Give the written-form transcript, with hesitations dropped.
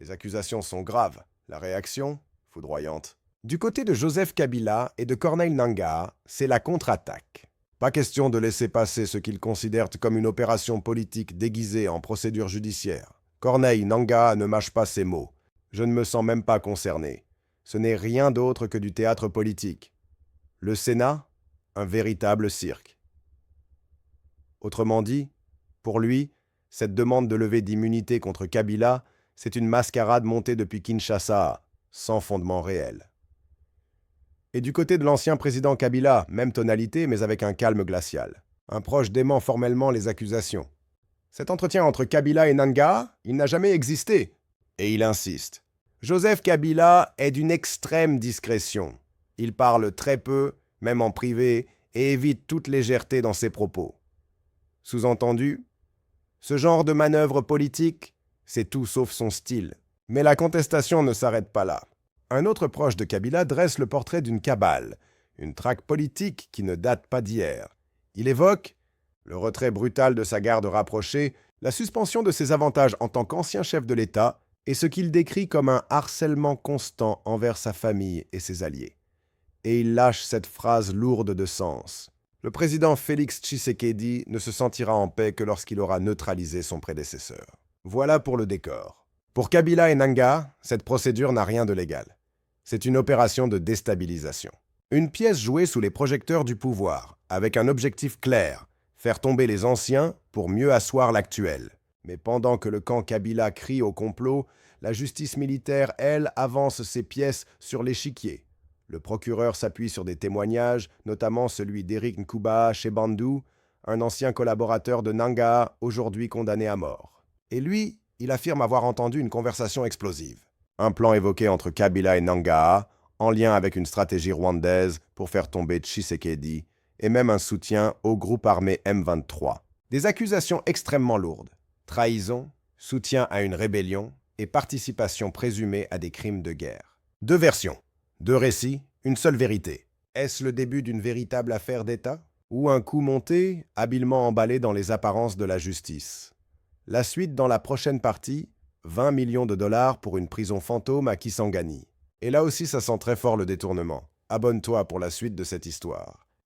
Les accusations sont graves, la réaction, foudroyante. Du côté de Joseph Kabila et de Corneille Nangaa, c'est la contre-attaque. Pas question de laisser passer ce qu'ils considèrent comme une opération politique déguisée en procédure judiciaire. Corneille Nangaa ne mâche pas ses mots. Je ne me sens même pas concerné. Ce n'est rien d'autre que du théâtre politique. Le Sénat, un véritable cirque. Autrement dit, pour lui, cette demande de levée d'immunité contre Kabila, c'est une mascarade montée depuis Kinshasa, sans fondement réel. Et du côté de l'ancien président Kabila, même tonalité, mais avec un calme glacial. Un proche dément formellement les accusations. Cet entretien entre Kabila et Nangaa, il n'a jamais existé. Et il insiste. Joseph Kabila est d'une extrême discrétion. Il parle très peu, même en privé, et évite toute légèreté dans ses propos. Sous-entendu, ce genre de manœuvre politique, c'est tout sauf son style. Mais la contestation ne s'arrête pas là. Un autre proche de Kabila dresse le portrait d'une cabale, une traque politique qui ne date pas d'hier. Il évoque le retrait brutal de sa garde rapprochée, la suspension de ses avantages en tant qu'ancien chef de l'État et ce qu'il décrit comme un harcèlement constant envers sa famille et ses alliés. Et il lâche cette phrase lourde de sens. Le président Félix Tshisekedi ne se sentira en paix que lorsqu'il aura neutralisé son prédécesseur. Voilà pour le décor. Pour Kabila et Nangaa, cette procédure n'a rien de légal. C'est une opération de déstabilisation. Une pièce jouée sous les projecteurs du pouvoir, avec un objectif clair, faire tomber les anciens pour mieux asseoir l'actuel. Mais pendant que le camp Kabila crie au complot, la justice militaire, elle, avance ses pièces sur l'échiquier. Le procureur s'appuie sur des témoignages, notamment celui d'Éric Nkuba Chebandou, un ancien collaborateur de Nangaa, aujourd'hui condamné à mort. Et lui, il affirme avoir entendu une conversation explosive. Un plan évoqué entre Kabila et Nangaa, en lien avec une stratégie rwandaise pour faire tomber Tshisekedi, et même un soutien au groupe armé M23. Des accusations extrêmement lourdes. Trahison, soutien à une rébellion et participation présumée à des crimes de guerre. Deux versions, deux récits, une seule vérité. Est-ce le début d'une véritable affaire d'État? Ou un coup monté, habilement emballé dans les apparences de la justice? La suite dans la prochaine partie, 20 millions de dollars pour une prison fantôme à Kisangani. Et là aussi, ça sent très fort le détournement. Abonne-toi pour la suite de cette histoire.